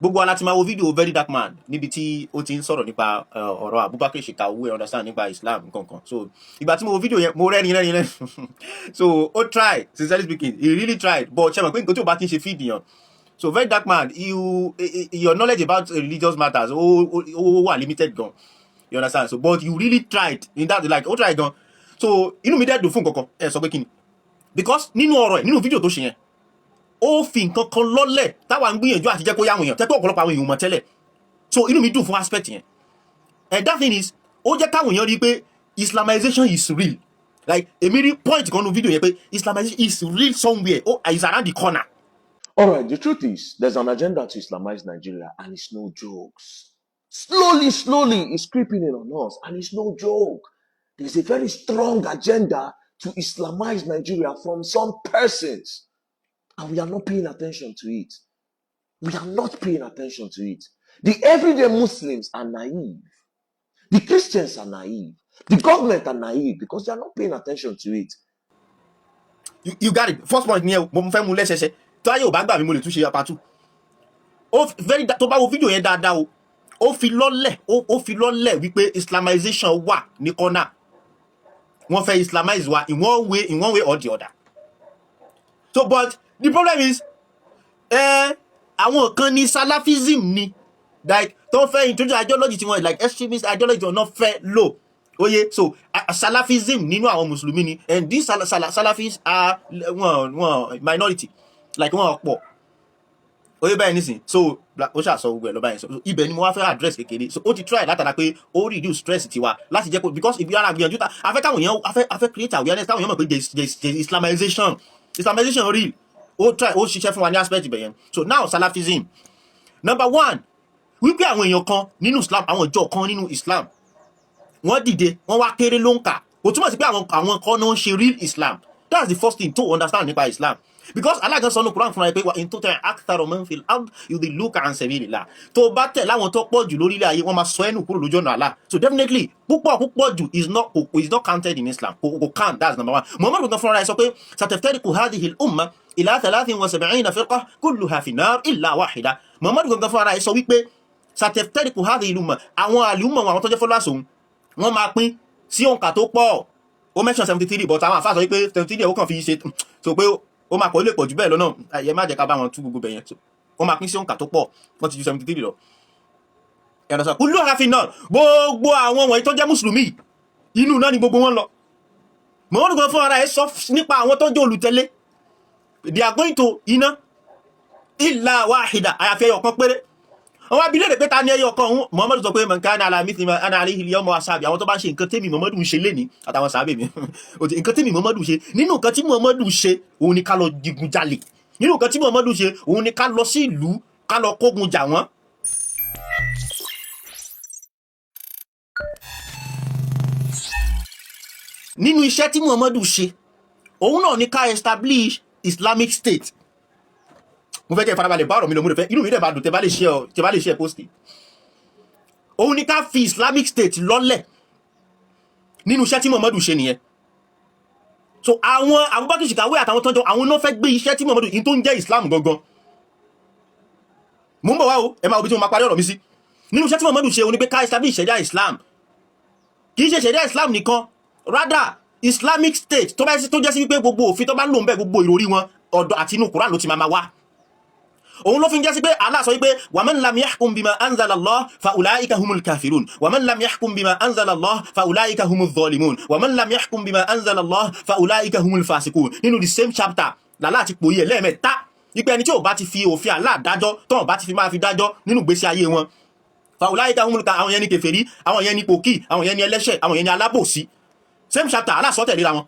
gbogbo wa láti máa wo fídíò Very Dark Man níbi tí ó ti ń sọ̀rọ̀ nípa ọ̀rọ̀ Abubakar Shekau understand nípa Islam nǹkan. So ìgbà tí mo wo fídíò yẹn mo rẹ́rìn so ó try sincerely speaking he really tried but ṣe mọ̀ pé nǹkan tí o bá ti ń ṣe feed yàn. So Very Dark Man your knowledge about religious matters ó wà limited gan, you understand, so but you really tried in that like ó try gan. So inú mi dẹ́ dùn fún nǹkan kan sọ pé kí ni because nínú ọ̀rọ̀ ẹ̀ nínú fídíò tó ṣe yẹn ó fi nǹkan kan lọ́lẹ̀ táwa ń gbìyànjú àti jẹ́ kó yá àwọn èèyàn tẹ́pẹ́ ọ̀pọ̀lọpọ̀ àwọn èèyàn mọ̀ tẹ́lẹ̀. So inú mi dùn fún aspect yẹn. And that thing is ó jẹ́ káwọn èèyàn rí pé Islamization is real, like èmi rí point kan nínú fídíò yẹn pé Islamization is real somewhere, it's around the corner. Alright, the truth is there's an agenda to Islamize Nigeria and it's no jokes. Slowly it's creeping in on us and it's no joke. There's a very strong agenda to Islamize Nigeria from some persons. And we are not paying attention to it. We are not paying attention to it. The everyday Muslims are naive. The Christians are naive. The government are naive because they are not paying attention to it. You got it. First point ni mo fẹ́ mú lẹ́sẹsẹ. Tó ayé ò bá gbà mí mo lè tún ṣe part 2. Tó bá wo fídíò yẹn dáadáa o. Ó fi lọ́lẹ̀ wípé Islamization wà ní corner. Wọ́n fẹ́ Islamize wa in one way or the other. So but the problem is àwọn kan ní Salafism ni like tó fẹ́ introduce ideology tí wọ́n like extremist ideology or not fẹ́ lò. Oye, so Salafism nínú àwọn Mùsùlùmí ni and these Salafis are one minority like wọ́n pọ̀. Oye báyìí nísìn so ó ṣàṣọ gbogbo ẹ̀ lọ báyìí so ibẹ̀ ni mo wá fẹ́ address kékeré so ó ti try látara pé ó reduce stress tiwa láti jẹ́ pé because if you are gbìyànjú ta afẹ́ káwọn èèyàn afẹ́ create awareness káwọn èèyàn mọ̀ pé there is Islamization real ó try ó ṣiṣẹ́ fún wa ní aspect ibẹ̀ yẹn. So now Salafism number 1 wípé àwọn èèyàn kan nínú Islam àwọn ìjọ kan nínú Islam wọ́n dìde wọ́n wá kéré ló ń kà kò túmọ̀ sí pé àwọn kan náà ń ṣe real Islam. That's the first thing to understand nípa Islam because Allah gan sọ ní Quran fúnra ẹ pé wa in tuti' akthara man fil ard yudilluka an sabilillah. Tó bá tẹ̀ láwọn tó pọ̀ jù lórí ilẹ̀ ayé wọ́n máa sọ ẹnu kúrò lójú ọ̀nà Allah. So definitely púpọ̀ jù is not counted in Islam. Kò count, that's number 1. Muhammad gan fúnra ẹ sọ pé sataftariqu hadhihi al-umma ila 73 firqa kulluha fi nar illa wahida. Muhammad gan fúnra ẹ sọ wípé sataftariqu hadhihi al-umma àwọn àlùmọ̀ àwọn tó jẹ́ followers òun wọ́n máa pín sí òǹkà tó pọ̀. Ó mention 73 but àwọn àfáà sọ wípé 73 ó kàn fi ṣe so pé ó máa kọ́ lè pọ̀ jù bẹ́ẹ̀ lọ́nà ẹ̀yẹ má jẹ́ ká bá wọn tú gbogbo bẹ̀yẹn so ó máa pín sí òǹkà tó pọ̀ wọ́n ti ju 73 lọ. ẹ̀rọ sọ kúlú àràfin náà gbogbo àwọn wọ̀nyí tó jẹ́ mùsùlùmí inú náà ni gbogbo wọn lọ. mọ̀ wọ́n nìkan fún ara ẹ̀ sọ nípa àwọn tó jẹ́ olùtẹ̀lé they are going to iná illa wahida àyàfi ẹyọ kan péré. Àwọn abilé rẹ̀ pé ta ní ẹyọ kan òun Muhammadu sọ pé man kana ala mithli ma ana alayhi al-yawma wa ashabi àwọn tó bá ṣe nǹkan tèmi Muhammadu ń ṣe lénìí àtàwọn sàábé mi nǹkan tèmi Muhammadu ṣe nínú nǹkan tí Muhammadu ṣe òun ni ká lọ digun jalè nínú nǹkan tí Muhammadu ṣe òun ni ká lọ sí ìlú ká lọ kógun jà wọ́n. Nínú iṣẹ́ tí Muhammadu ṣe òun náà ni ká establish Islamic State. Mo fẹ́ kẹ́ farabalẹ̀ bá ọ̀rọ̀ mi lọ mo fẹ́ inú mi dẹ̀ bá dùn tẹ́ bá lè share post. Òun ni ká fi Islamic State lọ́lẹ̀ nínú iṣẹ́ tí Muhammadu ṣe nìyẹn. So àwọn Abubakar Shekau àtàwọn tọ́jọ́ àwọn náà fẹ́ gbé iṣẹ́ tí Muhammadu in tó ń jẹ́ Islam gangan. Mo ń bọ̀ wá o ẹ máa wo bí tí mo máa parí ọ̀rọ̀ mi sí. Nínú iṣẹ́ tí Muhammadu ṣe òun ni pé ká establish ṣẹ̀ríà Islam. Kì í ṣe ṣẹ̀ríà Islam nìkan rather Islamic State tó jẹ́ sí wípé gbogbo òfin tó bá lò ń bẹ gbogbo ìròrí wọn ọ̀dọ̀ àti inú Quran ló ti máa wá. Òun ló fi ń jẹ́ sí pé Allah sọ wípé wa man lam yahkum bima anzala Allah fa ulaika humul kafirun wa man lam yahkum bima anzala Allah fa ulaika humuz zalimun wa man lam yahkum bima anzala Allah fa ulaika humul fasiqun. Nínú the same chapter lálá ti pòye lẹ́ẹ̀mẹ́ta wípé ẹni tí ò bá ti fi òfin Allah dájọ́ tó bá ti fi máa fi dájọ́ nínú ìgbésí ayé wọn fa ulaika humul àwọn yẹn ni kèfèrí àwọn yẹn ni pòkì àwọn yẹn ni ẹlẹ́ṣẹ̀ àwọn yẹn ni alábòsí. Same chapter Allah sọ tẹ̀léra wọn.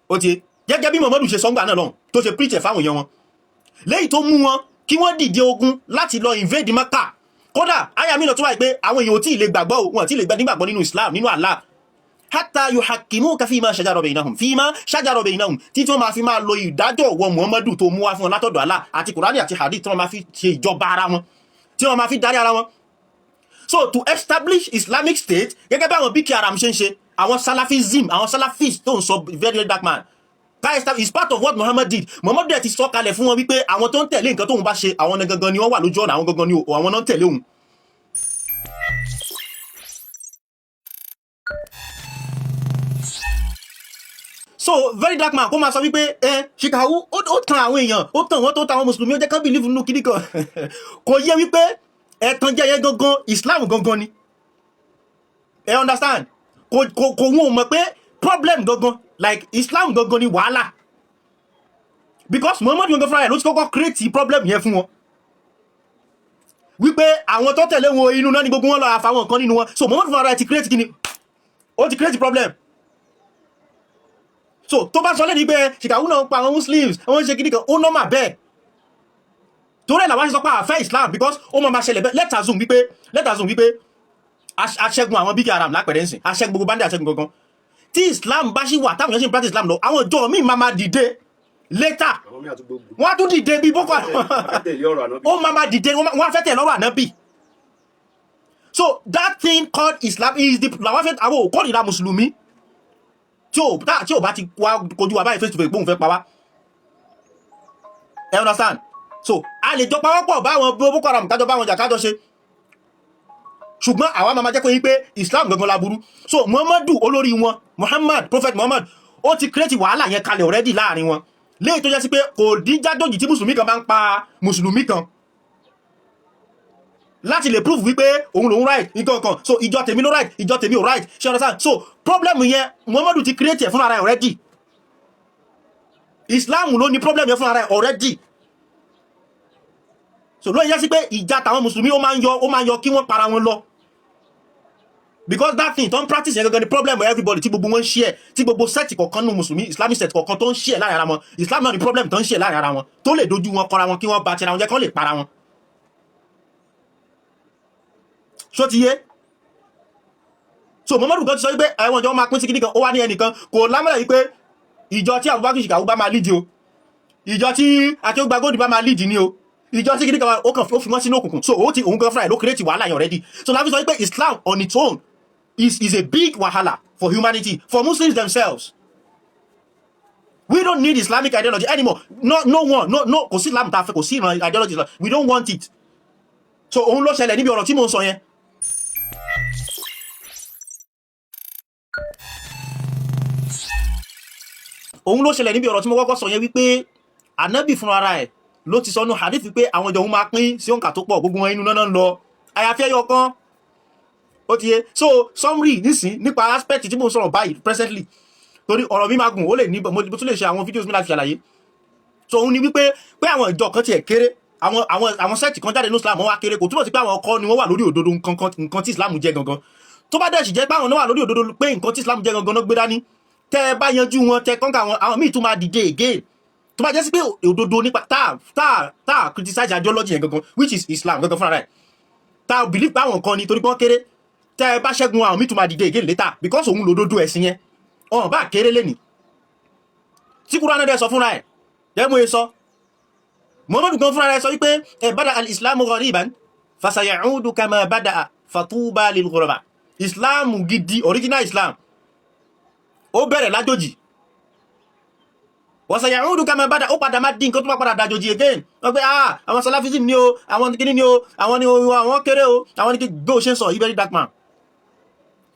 Ó ti gẹ́gẹ́ bí Muhammadu ṣe sọ́ngbà náà lọ́hùn tó ṣe preach fáwọn èèyàn wọn lẹ́yìn tó mú wọn kí wọ́n dìde ogun láti lọ invade Mecca. Kódà àyà mi lọ tó wáyé pé àwọn èèyàn ò tí ì lè gbàgbọ́ wọn tí ì lè nígbàgbọ́ nínú Islam nínú Allah hatta yuhakkimuka fima shajara bainahum tí wọ́n máa fi máa lo ìdájọ́ wọ Muhammadu tó mú wá fún wọn látọ̀dọ̀ Allah àti Kùránì àti hadith tí wọ́n máa fi ṣe ìjọba ara wọn tí wọ́n máa fi darí ara wọn. So to establish Islamic State gẹ́gẹ́ bí àwọn Boko Haram ṣe ń ṣe àwọn Salafism àwọn Salafist tó ń sọ Very Dark Man is part of what Muhammad did. Muhammad dẹ̀ ti sọ kalẹ̀ fún wọn wípé àwọn tó ń tẹ̀lé nǹkan tóun bá ṣe àwọn gangan ni wọ́n wà lójú ọ̀nà, àwọn gangan ni àwọn náà ń tẹ̀lé òun. So very dark man kó máa sọ wípé Shikawu ó tan àwọn èèyàn, ó tàn wọ́n tó tan àwọn mùsùlùmí, ó jẹ́ kán believe nínú kíní kan kò yẹ wípé ẹ̀tàn jẹ́ yẹn gangan Islam gangan ni. Ẹ understand? Kò wọ́n mọ̀ pé problem gangan like Islam gangan ni wàhálà, because Muhammad gangan fúnra ẹ̀ ló ti kọ́kọ́ create problem yẹn fún wọn wípé àwọn tó tẹ̀lé wọn inú náà ni gbogbo wọn lọ àfàwọn kan nínú wọn. So Muhammad fúnra ẹ̀ ti create kíni, ó ti create problem. So tó bá sọ lẹ́ni pé Shikawu náà pa àwọn Muslims wọ́n ṣe kíní kan, ó normal bẹ́ẹ̀ torí ẹ̀ làwọn ṣe sọ pé àfẹ́ Islam because ó máa ṣẹlẹ̀ bẹ́ẹ̀. Let's assume wípé aṣẹ́gun àwọn Boko Haram lápẹ̀rẹ̀ ń sìn, aṣẹ́gun gbogbo bandit, aṣẹ́gun gangan. Tí Islam bá ṣì wà táwọn èèyàn ṣe ń practice Islam lọ, àwọn ìjọ míì máa dìde later, wọ́n á tún dìde bí Boko Haram ó máa dìde, wọ́n á fẹ́ tẹ̀ lọ́rọ̀ ànábì. So that thing called Islam is the làwọn fẹ́ àwọn òkọ́ ìlà mùsùlùmí tí ò bá ti wá kojú wa báyìí face to face gbóhùn fẹ́ pa wá. You understand? So a lè jọ pawọ́pọ̀ báwọn Boko Haram kájọ báwọn jà kájọ ṣe, ṣùgbọ́n àwa máa jẹ́ kó yí pé Islam gangan láburú. So Muhammadu olórí wọn, Prophet Muhammad, ó ti create wàhálà yẹn kalẹ̀ already láàrin wọn, léyìí tó jẹ́ sí pé kò dín jádòjì tí mùsùlùmí kan bá ń pa mùsùlùmí kan láti lè prove wípé òun lòun right nǹkan kan. So ìjọ tèmi ló right, ìjọ tèmi ò right, ṣe understand? So problem yẹn Muhammadu ti create ẹ̀ fún ara ẹ̀ already. Islam ló ní problem yẹn fún ara ẹ̀ already. So ló yẹ sí pé ìjà tàwọn mùsùlùmí ó máa ń yọ kí wọ́n para wọn lọ, because that thing tó ń practice yẹn gangan ni problem everybody tí gbogbo wọn ń share, tí gbogbo sect kọ̀ọ̀kan nù mùsùlùmí Islamic sect kọ̀ọ̀kan tó ń share láàrin ara wọn. Islam náà ni problem tó ń share láàrin ara wọn tó lè dojú wọn kọra wọn kí wọ́n bá tira wọn jẹ́ kán lè para wọn. Ṣó ti yé? So Muhammadu gan ti sọ wípé ẹ̀wọ̀n ìjọ máa pín sí kíní kan, ó wá ní ẹnìkan kò lámọ̀lẹ̀ wípé ìjọ tí Abubakar Shikawu bá máa lead o, ìjọ tí Akeugba Gold bá máa lead ni o, ìjọ tí kíní kan ó kàn fi wọ́n sínú òkùnkùn. So òun gan fúnra ẹ̀ ló create wàhálà yẹn already. So láfi sọ wípé Islam on its own is a big wahala for humanity, for Muslims themselves. We don't need Islamic ideology anymore. No, kò sí Islam tá a fẹ́, kò sí ideology. We don't want it. So òun ló ṣẹlẹ̀ níbi ọ̀rọ̀ tí mo ń sọ yẹn. Òun ló ṣẹlẹ̀ níbi ọ̀rọ̀ tí mo kọ́kọ́ sọ yẹn wípé Ànábì fún ara ẹ̀ ló ti sọ nínú hadith wípé àwọn ìjọ òun máa pín sí òǹkà tó pọ̀, gbogbo wọn inú náà ń lọ àyàfi ẹyọ kan. Ó ti yé? So summary nísìn nípa aspect tí mo ń sọ̀rọ̀ báyìí presently, torí ọ̀rọ̀ mi máa gùn, ó lè ní mo tún lè ṣe àwọn fídíòs mi láti ṣàlàyé. So òun ni wípé àwọn ìjọ kan tiẹ̀ kéré, àwọn sect kan jáde ní Islam wọ́n wá kéré, kò túmọ̀ sí pé àwọn ọkọ ni wọ́n wà lórí òdodo nǹkan tí Islam jẹ́ gangan. Tó bá dẹ̀ sì jẹ́ pé àwọn náà wà lórí òdodo pé nǹkan tí Islam jẹ́ gangan náà gbé dání, tẹ́ ẹ bá yanjú wọn, tẹ́ kọ́ńkà àwọn míì tún máa dìde again. Tó bá jẹ́ sí pé òdodo nípa tá criticize ideology yẹn gangan, which is Islam gangan fúnra rẹ̀, tá believe pé àwọn kan ni torí pé wọ́n kéré, tẹ́ ẹ bá ṣẹ́gun àwọn míì tún máa dìde again later because òun lòdodo ẹ̀sìn yẹn ọ̀hún bá kéré lẹ́nìí. Tí Kùránì dẹ̀ sọ fúnra ẹ̀, jẹ́ mo yẹ sọ, Muhammadu gan fúnra rẹ̀ sọ wípé bada al-Islamu ghariban fasayaudu kama bada fatuba lil ghuraba. Islam gidi, original Islam, ó bẹ̀rẹ̀ lájòjì, wasayaudu kama bada, ó padà máa dín nǹkan tó máa padà dájòjì again. Wọ́n pé àwọn Salafism ni o, àwọn kìíní ni o, àwọn kéré o, àwọn ní kí gbé òṣè sọ, very dark man.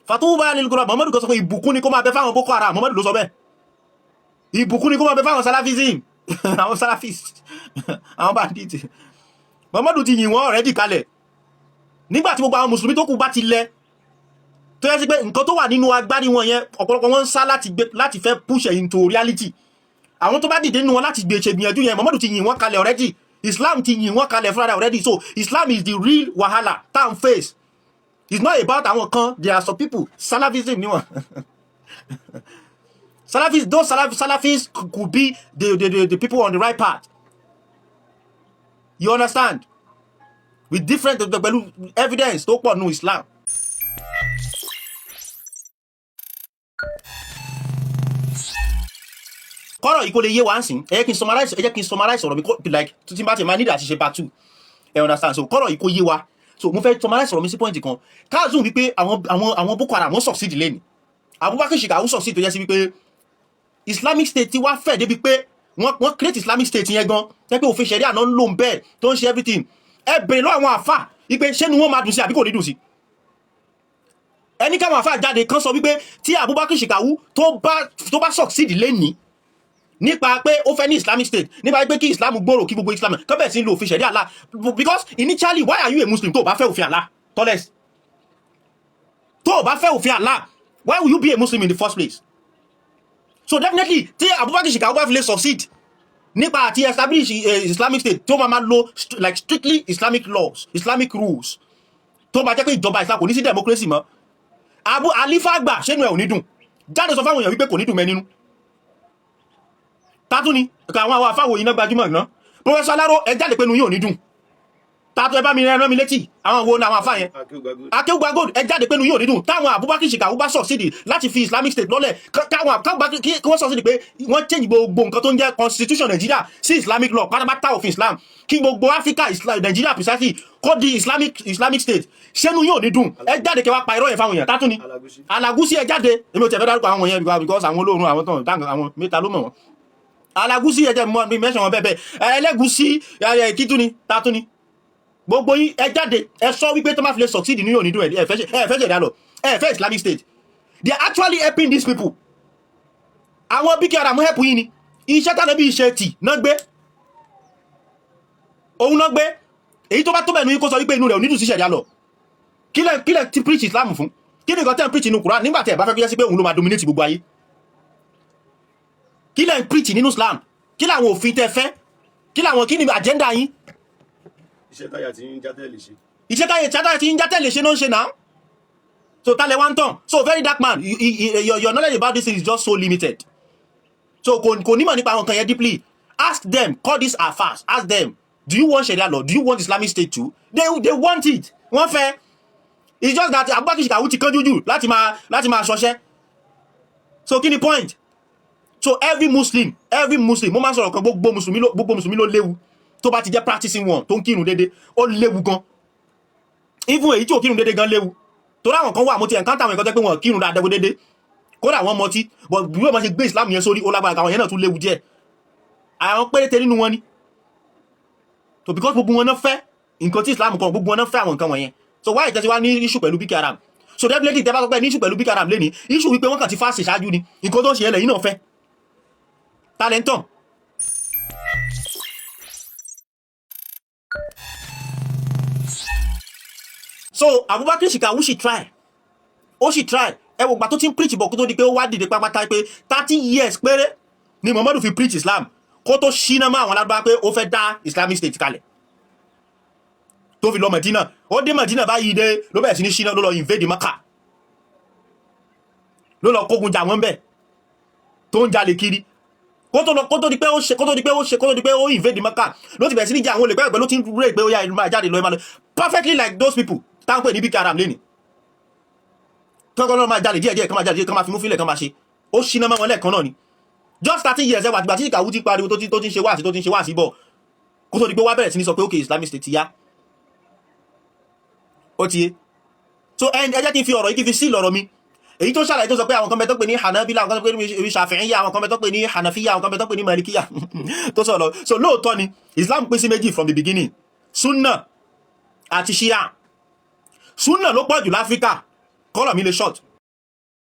Fatuba lil ghuraba, Muhammadu kan sọ pé ìbùkún ni kó máa bẹ fáwọn Boko Haram, Muhammadu ló sọ bẹ́ẹ̀. Ìbùkún ni kó máa bẹ fáwọn Salafism, àwọn Salafist, àwọn bandit. Muhammadu ti yìn wọ́n already kalẹ̀. Nígbà tí gbogbo àwọn mùsùlùmí tó kù bá ti lẹ, tó yẹ sí pé nǹkan tó wà nínú agbárí wọn yẹn ọ̀pọ̀lọpọ̀ wọn ń sá láti fẹ́ push into reality. Àwọn tó bá dìde nínú wọn láti ṣe gbìyànjú yẹn, Muhammadu ti yìn wọ́n kalẹ̀ already. Islam ti yìn wọ́n kalẹ̀ fúnra already. So Islam is the real wahala time face. It's not about àwọn kan. There are some people, Salafism ni wọn. Those Salafis could be the people on the right path. You understand? With different evidence tó pọ̀ nínú Islam. Kọ́rọ̀ yìí kò lè yé wa ń sìn, ẹ jẹ́ kí n summarize ọ̀rọ̀ mi like tí bá ti máa nídà àti ṣe part 2. You understand? So kọ́rọ̀ yìí kò yé wa. So mo fẹ́ summarize ọ̀rọ̀ mi sí point kan. Káàzùn wípé àwọn Boko Haram wọ́n succeed lẹ́ni. Abubakar Shikawu succeed tó jẹ́ sí wípé Islamic State ti wá fẹ̀ débi pé wọ́n create Islamic State yẹn gan jẹ́ pé òfin ṣẹ̀ríà náà ń lò ń bẹ́ẹ̀ tó ń ṣe everything ẹ bèrè lọ́wọ́ àwọn àfà wípé ṣé ni wọ́n máa dùn sí àbí kò ní dùn sí ẹni káwọn àfà jáde kan sọ wípé tí Abubakar Shikawu tó bá succeed lẹ́nìí nípa pé ó fẹ́ ní Islamic State nípa pé kí Islam gbòòrò kí gbogbo Islam kọ́ bẹ̀rẹ̀ sí lo òfin ṣẹ̀ríà Allah because initially why are you a Muslim tó bá fẹ́ òfin Allah tọ́lẹ̀sì tó bá fẹ́ òfin Allah why will you be a Muslim in the first place so definitely tí Abubakar Shikawu bá fi lè succeed nípa àti establish Islamic State tó máa lo like strictly Islamic laws Islamic rules tó bá jẹ́ pé ìjọba Islam kò ní sí democracy mọ́ Abu Hanifa àgbà ṣẹ́nu ẹ̀ ò ní dùn jáde sọ fáwọn èèyàn wípé kò ní dùn mẹ́ nínú tátún ni àwọn àfáwò iná gbajúmọ̀ náà Professor Alaro ẹ jáde pé nu yóò ní dùn tátún ẹ bá mi rán mi létí àwọn wo náà àwọn àfá yẹn Akeugba Gold ẹ jáde pé nu yóò ní dùn táwọn Abubakar Shikawu bá succeed láti fi Islamic State lọ́lẹ̀ kí wọ́n succeed pé wọ́n change gbogbo nǹkan tó ń jẹ́ constitution Nigeria sí Islamic law pátápátá òfin Islam kí gbogbo Africa Nigeria precisely kó di Islamic State ṣẹ́nu yóò ní dùn ẹ jáde kẹwàá pa irọ́ yẹn fáwọn èèyàn tátún ni Alagusi ẹ jáde èmi ò tẹ̀ fẹ́ dárúkọ àwọn yẹn because àwọn olóòrùn àwọn tán àwọn mẹ́ta ló mọ̀ wọ́n Alagusi ẹjẹ mọ bí mẹsàn wọn bẹbẹ Ẹlẹ́gùṣì kítúni tátúni gbogbo yín ẹ jáde ẹ sọ wípé tó máa fi lè succeed ní òní dùn ẹ fẹ́ ṣẹ̀dá lọ ẹ fẹ́ Islamic State they are actually helping these people àwọn bí kí ara mú help yín ni iṣẹ́ tánà bí iṣẹ́ tì náà gbé òun náà gbé èyí tó bá tó bẹ̀nu yín kó sọ wípé inú rẹ̀ ò ní dùn sí ṣẹ̀dá lọ kílẹ̀ ti preach Islam fún kí ni nǹkan tẹ́ ń preach inú Quran nígbà tí ẹ bá fẹ́ fi jẹ́ sí pé òun ló máa dominate gbogbo ayé kí lẹ́ ń preach nínú Islam kí làwọn òfin tẹ́ fẹ́ kí ni agenda yín iṣẹ́ táyà tí ń játẹ̀ lè ṣe iṣẹ́ táyà tí ń játẹ̀ lè ṣe náà ń ṣe náà so tálẹ̀ wá ń tàn so very dark man your knowledge about this is just so limited so kò nímọ̀ nípa àwọn kan yẹn deeply ask them call this afas ask them do you want Sharia law do you want Islamic State too they want it wọ́n fẹ́ it's just that Abubakar Shikawu ti kánjú jù láti máa ṣọṣẹ́ so kí ni point so every Muslim mo máa ń sọ̀rọ̀ kan gbogbo mùsùlùmí ló léwu tó bá ti jẹ́ practicing one tó ń kírun dédé ó léwu gan even èyí tí ò kírun dédé gan léwu tó ráwọn kan wà mo ti encounter àwọn ìkọ́tẹ́ pé wọ́n kírun dáadáa dédé kódà wọ́n mọtí but bí wọ́n máa ṣe gbé Islam yẹn sórí ó lágbára àwọn yẹn náà tún léwu díẹ̀ àwọn péréte nínú wọn ni so because gbogbo wọn náà fẹ́ nǹkan tí Islam kan gbogbo wọn náà fẹ́ àwọn nǹkan wọ̀nyẹn so why ìtẹ́sí wá ní issue pẹ̀lú Boko Haram so definitely tẹ́ bá sọ pé ní issue pẹ̀lú Boko Haram lẹ́ni issue wípé wọ́n kàn ti fásì ṣáájú ni nǹkan tó ń ṣe yẹn lẹ́yìn náà fẹ́ talenton so Abubakar Shikawu she try ẹ wò gbà tó ti ń preach bọ̀ kó tó di pé ó wá dìde pápátá pé 30 years péré ni Muhammadu fi preach Islam kó tó ṣínà mọ́ àwọn alágbá pé ó fẹ́ dá Islamic State kalẹ̀ tó fi lọ Medina ó dé Medina báyìí dé ló bẹ̀rẹ̀ sí ní ṣínà ló lọ invade Maka ló lọ kógun jà wọ́n bẹ̀ tó ń jalè kiri kó tó di pé ó invade Maka ló ti bẹ̀rẹ̀ sí ní jà àwọn olè pẹ́ẹ́pẹ́ ló ti ń rẹ̀ pé ó yá ìlú máa jáde lọ ẹ máa lọ perfectly like those people táwọn pè ní Boko Haram lẹ́nìí tọ́gọ́ máa jáde díẹ̀díẹ̀ kan máa jáde kan máa fi mú fílẹ̀ kan máa ṣe ó ṣíná mọ́ wọn lẹ́ẹ̀kan náà ni just 30 years ẹwà àtìgbà tí Shikawu ti pariwo tó ti ń ṣe wáàsí bọ̀ kó tó di pé wá bẹ̀rẹ̀ sí ní sọ pé okay Islamic State ti yá ó ti yé so ẹ jẹ́ kí n fi ọ̀rọ̀ yìí kí n fi sí lọ́rọ̀ mi èyí tó ṣàlàyé tó sọ pé àwọn kan bẹ tó pè ní Hanabila àwọn kan tó pè ní Shafi'iyya àwọn kan bẹ tó pè ní Hanafiya àwọn kan bẹ tó pè ní Malikiyya tó sọ lọ so lóòótọ́ ni Islam pín sí méjì from the beginning Sunna àti Shia Sunna ló pọ̀ jù láfíríkà kọ́lọ̀ mi lè short.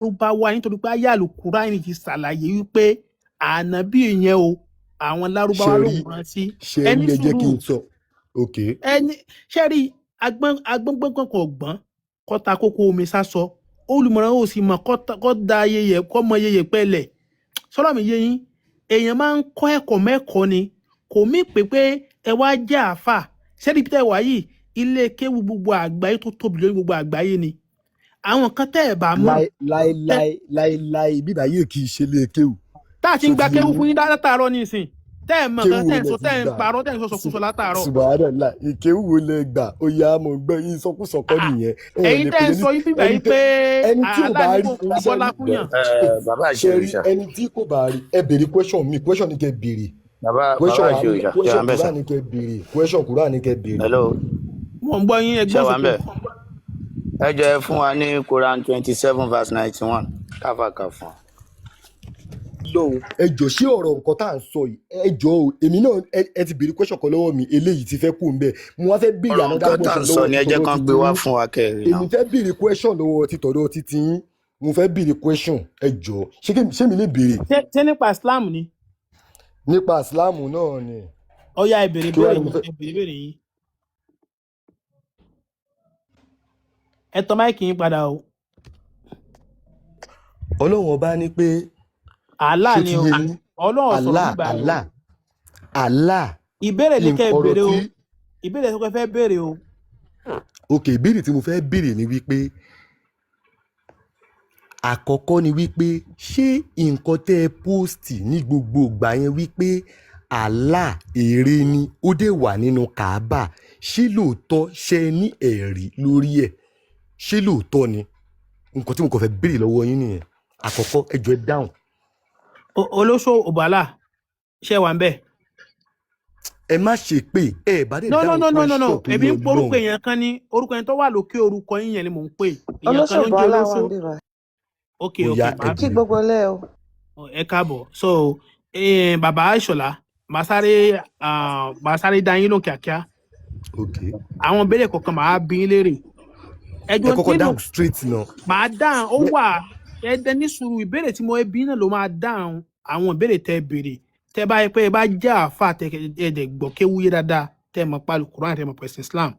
ó bá wá nítorí pé ayé Al-Qur'ani ti ṣàlàyé wípé ànábì yẹn o àwọn lárúbáwá ló wọ́n sí ẹni sùúrù ẹni ṣẹ́rí agbọ́ngbọ́n kan ọ̀gbọ́n kọ́ta kókó omi sásọ olùmọ̀ràn ó sì mọ̀ kọ́ da ayẹyẹ kọ́ mọ ayẹyẹ pẹ́lẹ̀ sọ́rọ̀ mi yé yín èèyàn máa ń kọ́ ẹ̀kọ́ mẹ́kọ̀ọ́ ni kò mí pé ẹ wá jẹ́ àáfà ṣẹ́rí pété wáyé ilé kéwu gbogbo àgbáyé tó tóbi lórí gbogbo àgbáyé ni àwọn kan tẹ́ ẹ̀ bá mọ̀ láíláí bíbá yìí kì í ṣe lé kéwu tá a ti ń gba kéwu fún yín látàárọ̀ nísìn tẹ́ ẹ̀ mọ̀ kan tẹ́ ẹ̀ sọ tẹ́ ẹ̀ ń parọ́ tẹ́ ẹ̀ ń sọ̀sọ̀kúsọ látàárọ̀. Subhanallah ìkéwu wo lẹ gbà ó yá mo gbọ́ yín sọkúsọ kọ́ nìyẹn. ẹ̀yin tẹ́ ẹ̀ sọ yín bíbá yìí pé aláàbò bọ́lá fúnyàn. bàbá Ashiri ẹni tí kò bá rí ẹ béèrè question ni kẹ́ béèrè. bàbá Ashiri question Quran ni kẹ́ béèrè question Quran ni kẹ́ béèrè. hello mo ń gbọ́ yín ẹgbẹ́ sókè. ẹ jẹ́ fún wa ní Quran 27 verse 91 káfàkà fún wa. lọ́hùn ẹ jọ ṣé ọ̀rọ̀ nǹkan tá à ń sọ yìí ẹ jọ o èmi náà ẹ ti béèrè question kan lọ́wọ́ mi eléyìí ti fẹ́ kú ń bẹ̀ mo wá fẹ́ béèrè ọ̀rọ̀ another nǹkan tá à question ń sọ lọ́wọ́ ni ẹ jẹ́ kán gbé wá fún wa kẹrin náà. èmi fẹ́ béèrè question lọ́wọ́ títọ̀dọ̀ títí yín mo fẹ́ béèrè question ẹ jọ ṣé mi lè béèrè. ṣé nípa Islam ni. nípa Islam náà ni. ọ̀ya ẹ béèrè béèrè yín. ẹ tọ́ máìkì yín padà o. ọlọ́run ọba ní pé. Allah ni o ọlọ́run sọ̀rọ̀ nígbà yẹn. Allah. ìbéèrè ní kẹ́ ẹ béèrè o ìbéèrè tó fẹ́ béèrè o. ok ìbéèrè tí mo fẹ́ béèrè ni wípé àkọ́kọ́ ni wípé ṣé nǹkan tẹ́ ẹ póòstì ní gbogbo ìgbà yẹn wípé Allah ère ni ó dé wà nínú Kaaba ṣé lóòótọ́ ṣe ní ẹ̀rí lórí ẹ̀ ṣé lóòótọ́ ni nǹkan tí mo kàn fẹ́ béèrè lọ́wọ́ yín nìyẹn àkọ́kọ́ ẹ jọ̀ọ́ ẹ dáhùn. olóṣò òbálà ṣe wà ń bẹ̀. ẹ má ṣe pé ẹ bá dé dáhùn question no ẹbí ń porúkọ èèyàn kan ní orúkọ yẹn tó wà lókè orúkọ yín yẹn ni mò ń pè. olóṣò òbálà wà ń bíbá. ok kí gbogbo lẹ o. ẹ káàbọ̀ so bàbá Ìṣọ̀lá màá sáré dá yín lóhùn kíákíá. àwọn béèrè kọ̀ọ̀kan màá bí yín léèrè. ẹ kọ́kọ́ dáhùn straight náà. màá dáhùn ó wà ẹdẹ ní sùúrù ìbéèrè tí mo bí náà ló máa dáhùn àwọn ìbéèrè tẹ́ béèrè tẹ́ bá yẹ pé ẹ bá jẹ́ àáfà tẹ́ ẹdẹ gbọ́ kéwúyé dáadáa tẹ́ mọ̀ pálí Quran tẹ́ mọ̀ pẹ̀sìn Islam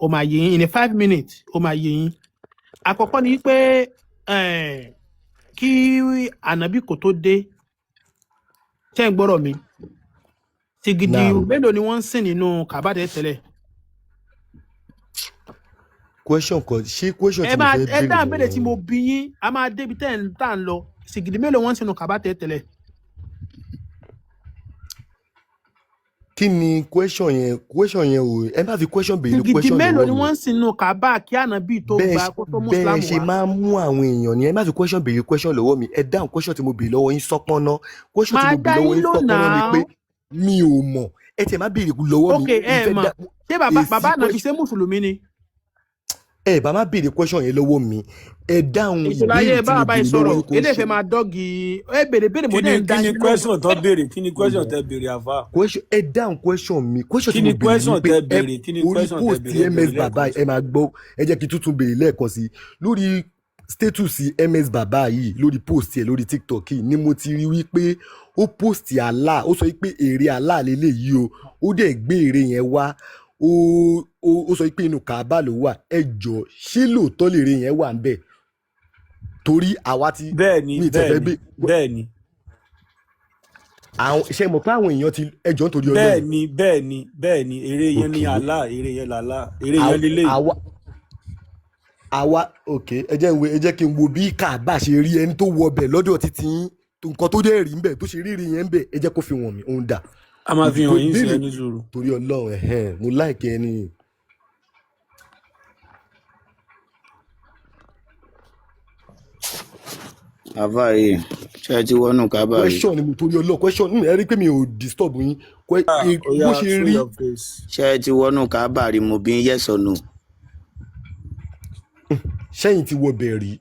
ó máa yé yín in a 5 minutes ó máa yé yín. àkọ́kọ́ ni pé kí ànábì kò tó dé tẹ́ ń gbọ́rọ̀ mi sìgìdì mélòó ni wọ́n ń sìn nínú Kaaba tẹ́lẹ̀. question kan ṣé question tí mo fẹ́ béèrè ẹ dáhùn béèrè tí mo bí yín a máa débi tá à ń lọ sìgìdì mélòó wọ́n ń sìn nínú Kaaba tẹ́lẹ̀. kí ni question yẹn o ẹ má fi question béèrè question lọ́wọ́ mi. sìgìdì mélòó ni wọ́n ń sìn nínú Kaaba kí ànábì tó gba kó tó mú Islam wá. bẹ́ẹ̀ ṣe máa ń mú àwọn èèyàn ni ẹ má fi question béèrè question lọ́wọ́ mi ẹ dáhùn question tí mo béèrè lọ́wọ́ yín sọ́pọ́n ná question tí mo béèrè lọ́wọ́ yín sọ́pọ́n ná ni pé mi ò mọ̀ ẹ tiẹ̀ má béèrè lọ́wọ́ mi. ok ẹ mọ̀ ṣé bàbá ànábì ṣe mùsùlùmí ni. ẹ bá má béèrè question yẹn lọ́wọ́ mi ẹ dáhùn ìbéèrè tí mo béèrè lọ́wọ́ yín kò ilé ìfẹ́ máa dọ́gì ẹ béèrè mo dẹ̀ ń dá yín lóhùn. kí ni question tó béèrè kí ni question tẹ béèrè àfa. ẹ dáhùn question mi question tí mo béèrè ni pé orí post Msbaba ẹ máa gbọ́ ẹ jẹ́ kí tuntun béèrè lẹ́ẹ̀kan sí lórí status Msbaba yìí lórí post ẹ lórí TikTok yìí ni mo ti rí wípé ó post Allah ó sọ pé ère Allah lélẹ́yìí o ó dẹ̀ gbé ère yẹn wá ó sọ pé inú Kaaba ló wà ẹ jọ ṣé lóòótọ́ lè ère yẹn wà ń bẹ̀ torí àwa ti. bẹ́ẹ̀ni. àwọn ṣe mọ̀ pé àwọn èèyàn ti ẹjọ́ nítorí Ọlọ́run. bẹ́ẹ̀ni ère yẹn ní Allah ère yẹn làlá ère yẹn lélẹ̀. àwa ok ẹ jẹ́ kí n wo bí Kaaba ṣe rí ẹni tó wọ bẹ̀ lọ́dọ̀ títí nǹkan tó dẹ̀ rí ń bẹ̀ tó ṣe rí yẹn ń bẹ̀ ẹ jẹ́ kó fi wọ̀n mí òun dà. a máa fi hàn yín sí ẹni sùúrù. torí Ọlọ́run mo láìkẹ́ ẹni. àbá yìí ṣe ti wọnú Kaaba yìí. question ni mo torí Ọlọ́run question ẹ rí pé mi ò disturb yín bó ṣe rí. ṣe ti wọnú Kaaba rí mo bí yes or no. ṣẹ́yìn ti wọ bẹ̀ rí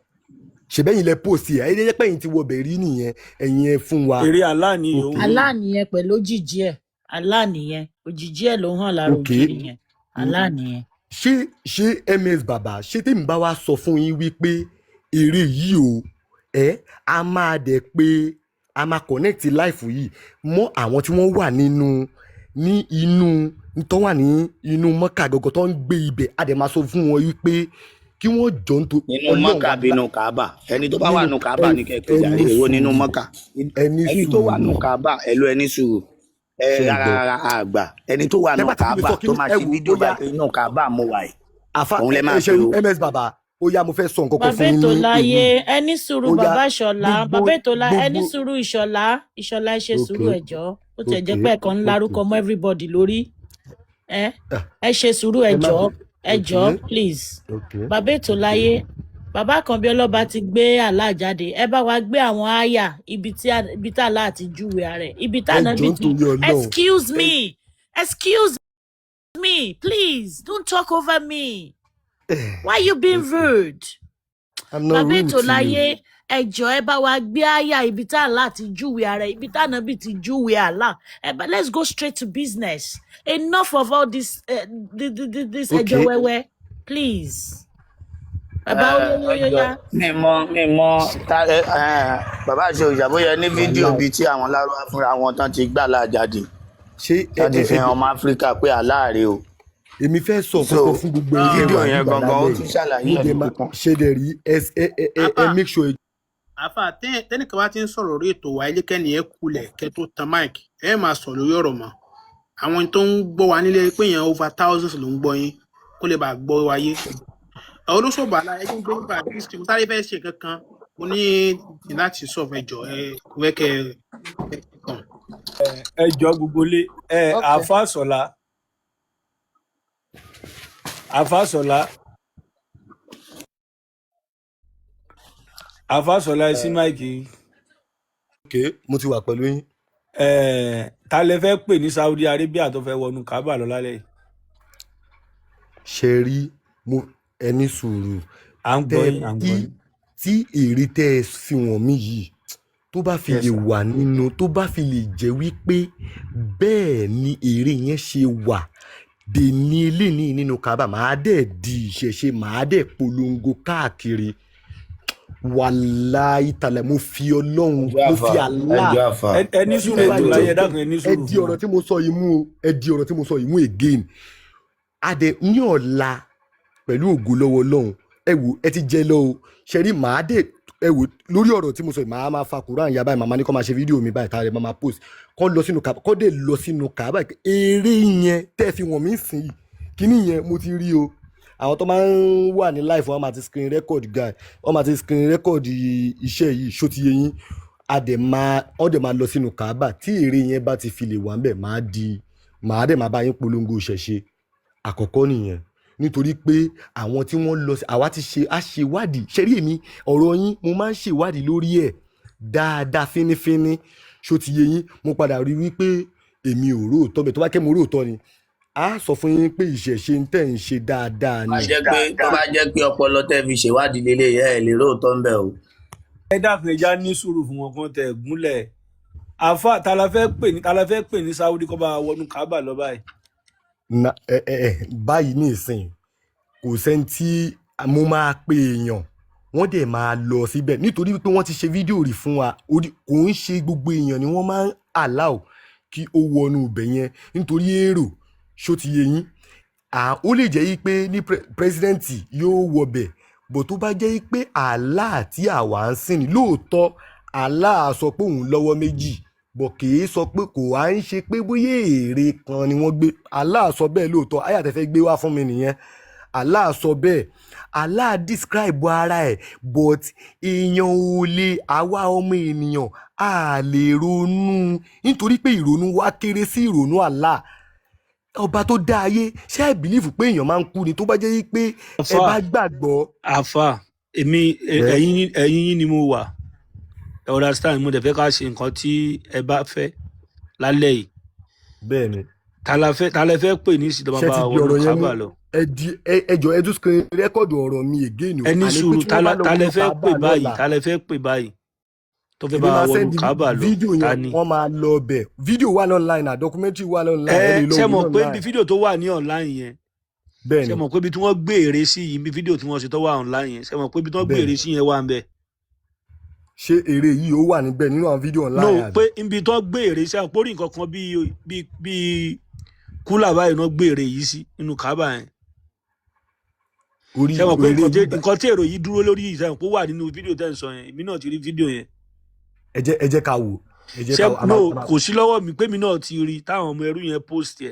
ṣèbẹ́yìn lẹ post ẹ̀ ayé jẹ́ pẹ́yìn ti wọ bẹ̀ rí nìyẹn ẹ̀yin ẹ fún wa. ère Allah ni òun. Allah nìyẹn pẹ̀lú òjìji ẹ̀ Allah nìyẹn òjìji ẹ̀ ló hàn lára ògiri yẹn Allah nìyẹn. ṣé Msbaba ṣé tèmi bá wá sọ fún yín wípé ère yìí o a máa dẹ̀ pé a máa connect life yìí mọ́ àwọn tí wọ́n wà tó wà ní inú Mọ́kà gọ́gọ́ tó ń gbé ibẹ̀ a dẹ̀ máa sọ fún wọn wípé kí wọ́n jọ ń to. nínú Mọ́kà bínú Kaaba ẹni tó bá wà nínú Kaaba ní kẹ̀kẹ́ jàre èwo nínú Mọ́kà ẹni tó wà nínú Kaaba ẹlò ẹni sùúrù rárá àgbà ẹni tó wà nínú Kaaba tó máa ṣe fídíò bá inú Kaaba mo wà yìí. òun lè máa fi o. Msbaba ó yá mo fẹ́ sọ nǹkan kan fún yín ní. bàbá ètò láyé ẹni sùúrù bàbá Ìṣọ̀lá bàbá ètò láyé ẹni sùúrù Ìṣọ̀lá ẹ ṣe sùúrù ẹjọ́ ó ti jẹ́ pé ẹ̀kan ńlá rúkọ mọ́ everybody lórí ẹ ṣe sùúrù ẹjọ́ please bàbá ètò láyé bàbá kan bí ọlọ́ba ti gbé Allah jáde ẹ bá wa gbé àwọn àyà ibi tí Allah ti júwe rẹ̀ ibi tí ànábì ti excuse me please don't talk over me. Why you being rude? I'm not rude to you. Bàbá ètò láyé ẹjọ ẹ bá wa gbé àyà ibi tá àlá ti júwe ara ibi tá ànábì ti júwe àlá but let's go straight to business. Enough of all this this ẹjọ wẹwẹ please. Bàbá oyóyóyóyá. mímọ bàbá àṣẹ òṣàbóyẹ ní fídíò bíi tí àwọn lárúbá fúnra wọn tán ti gbà láàjáde tán ti fi hàn ọmọ áfíríkà pé aláàrẹ o. èmi fẹ́ sọ kọ́kọ́ fún gbogbo ẹ̀yin fídíò yẹn gangan ó tún ṣàlàyé ẹ̀ nìkan. ṣe dẹ̀ rí ẹ make sure. àfà tẹ́nìkan bá ti ń sọ̀rọ̀ orí ètò wa ẹlẹ́kẹ́ni ẹ kulẹ̀ kẹ́ tó tan mic ẹ máa sọ lórí ọ̀rọ̀ mọ́ àwọn tó ń gbọ́ wa nílé pé yẹn over thousands ló ń gbọ́ yín kó lè bá gbọ́ wáyé. olóṣòbà ẹni gbé nípa kristi mo sáré fẹ́ ṣe kankan mo ní láti sọ ẹjọ́ ẹ wẹ́kẹ́ tán. ẹjọ́ gbogbo lé àfàsọ̀lá ẹ sí máìkì. ok mo ti wà pẹ̀lú yín. ta lẹ fẹ́ pè ní Saudi Arabia tó fẹ́ wọnú Kaaba lọ lálẹ́ yìí. ṣe rí mo ẹni sùúrù. à ń gbọ́ yín. tí èrè tẹ́ ẹ fi wọ̀n mí yìí tó bá fi lè wà nínú tó bá fi lè jẹ́ wípé bẹ́ẹ̀ ni èrè yẹn ṣe wà dè ní eléyìí nínú Kaaba màá dẹ̀ di ìṣẹ̀ṣe màá dẹ̀ polongo káàkiri wàláì tàlẹ̀ mo fi Ọlọ́run mo fi Allah ẹni sùúrù ètò láyé dákun ẹni sùúrù. ẹ di ọ̀rọ̀ tí mo sọ yìí mú o ẹ di ọ̀rọ̀ tí mo sọ yìí mú again adẹ ní ọ̀la pẹ̀lú ògo lọ́wọ́ Ọlọ́run ẹ wò ẹ ti jẹ lọ o ṣe rí màá dé ẹ wò lórí ọ̀rọ̀ tí mo sọ yìí màá máa fa Quran ya báyìí màmá ní kó máa ṣe fídíò mi báyìí tààrẹ màmá post kó lọ sínú Kaaba kó dé lọ sínú Kaaba eré yẹn tẹ́ fi wọ̀n mí sìn yìí kíní yẹn mo ti rí o àwọn tó máa ń wà ní live wọn máa ti screen record guy wọn máa ti screen record iṣẹ́ yìí ṣó ti yé yín wọ́n dẹ̀ máa lọ sínú Kaaba tí èrè yẹn bá ti fi lè wà ń bẹ̀ màá dẹ̀ máa bá yín polongo ìṣẹ̀ṣe àkọ́kọ́ nìyẹn nítorí pé àwọn tí wọ́n lọ sí àwa ti ṣe àṣewádìí ṣẹ́rí èmi ọ̀rọ̀ yín mo máa ń ṣèwádìí lórí ẹ̀ dáadáa fínífíní ṣó ti yé yín mo padà rí wípé èmi ò róòtọ́ bẹ̀ tó bá kẹ́ mo róòtọ́ ni a sọ fún yín pé ìṣẹ̀ṣe ń tẹ̀ ń ṣe dáadáa ni. tó bá jẹ́ pé ọpọlọ tẹ́ fi ṣèwádìí lélẹ̀ ẹ̀ lè róòtọ́ ń bẹ̀ o. ẹ dákun ẹja ní sùúrù fún wọn kan tẹ gúnlẹ̀ àfa ta la fẹ́ pè ní Saudi kó bá wọnú Kaaba lọ báyìí. báyìí ní ìsìn kò sẹ́ni tí mo máa pe èèyàn wọ́n dẹ̀ máa lọ síbẹ̀ nítorí pé wọ́n ti ṣe fídíò rí fún wa kò ń ṣe gbogbo èèyàn ni wọ́n máa ń allow kí ó wọnú ibẹ̀ yẹn nítorí èrò ṣó ti yé yín ó lè jẹ́ yí pé ní pírẹsidẹ́ǹtì yóò wọbẹ̀ bó tó bá jẹ́ yí pé Allah tí àwa ń sìn ní lóòótọ́ Allah sọ pé òun lọ́wọ́ méjì bọ̀ kìí sọ pé kò wá ń ṣe pé bóyá èrè kan ni wọ́n gbé Allah sọ bẹ́ẹ̀ lóòótọ́ ayàtẹ̀fẹ́ gbé wá fún mi nìyẹn Allah sọ bẹ́ẹ̀ Allah describe ara ẹ̀ but èèyàn ò lè àwa ọmọ ènìyàn a lè ronú nítorí pé ìrònú wa kéré sí ìrònú Allah ọba tó dá ayé ṣé ẹ bìlífù pé èèyàn máa ń kú ni tó bá jẹ́ pé ẹ bá gbàgbọ́. àfà èmi ẹ̀yin yín ni mo wà ẹ understand mo dẹ̀ fẹ́ ká ṣe nǹkan tí ẹ bá fẹ́ lálẹ́ yìí. bẹ́ẹ̀ni. ta la fẹ́ pè ní ìsìlẹ̀ bàbá wọnú Kaaba lọ. ẹjọ ẹdú screen rẹkọọdù ọ̀rọ̀ mi again o. ẹni sùúrù ta lẹ fẹ́ pè báyìí tó fẹ́ bá wọnú Kaaba lọ ta ni. wọ́n máa lọ bẹ̀ fídíò wà online na documentary wà online. ṣé mọ̀ pé ibi fídíò tó wà ní online yẹn bẹ́ẹ̀ni ṣé mọ̀ pé ibi tí wọ́n gbé èrè sí yìí ibi fídíò tí wọ́n ṣe tó wà online yẹn ṣé mọ̀ pé ibi tí wọ́n gbé èrè sí yẹn wà ń bẹ̀. ṣé èrè yìí ó wà níbẹ̀ nínú àwọn fídíò online. no pé ibi tí wọ́n gbé èrè sí àpórí nǹkan kan bíi kúlà báyìí náà gbé èrè yìí sí nínú Kaaba yẹn. ṣé mọ̀ pé nǹkan tí èrò yìí dúró lórí yìí sẹ́yìn pé ó wà nínú fídíò tẹ́ ń sọ yẹn èmi náà ti rí fídíò yẹn. ẹ jẹ́ ká wò. no kò sí lọ́wọ́ mi pé mi náà ti rí táwọn ọmọ ẹrú yẹn post yẹ